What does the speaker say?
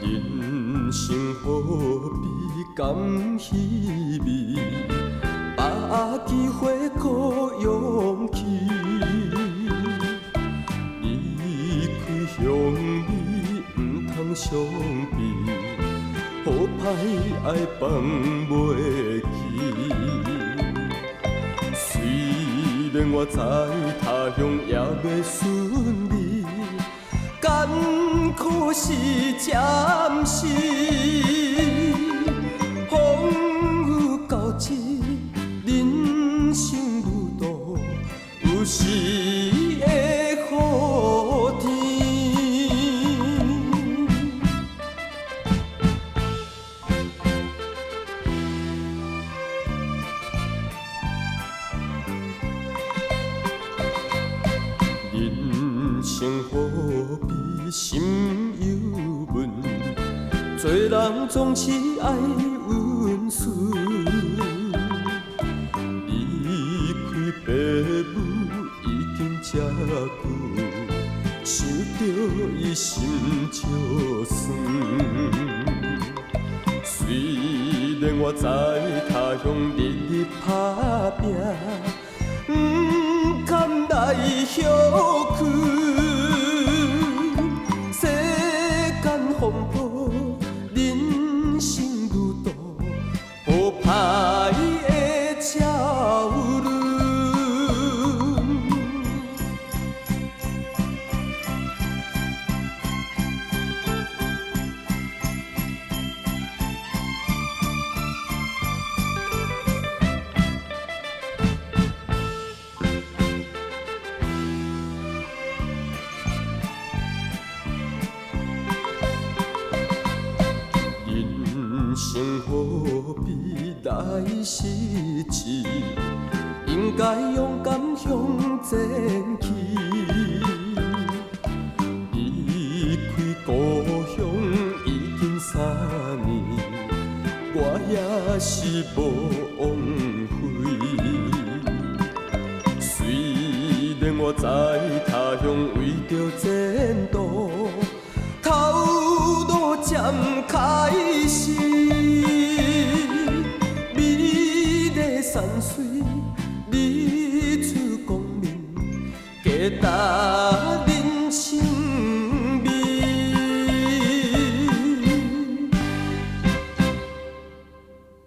人生何必甘虚味，把机会可勇气。离开乡里，唔通伤悲，好歹爱放袂记。虽然我知他乡也袂顺利，艰苦是暂时，风雨交织，人生路途有时会好天。人生何必心忧闷，做人总是爱温顺。离开爸母已经这久，想着伊心照酸。虽然我知他乡日日打拼，不甘来休屈。世间风波，人生路途，好歹会超越。人生何必来失志，应该勇敢向前去。离开故乡已经3年，我也是无枉费。虽然我知他乡为着前途，头路渐开始，美丽山水，日出光明，加踏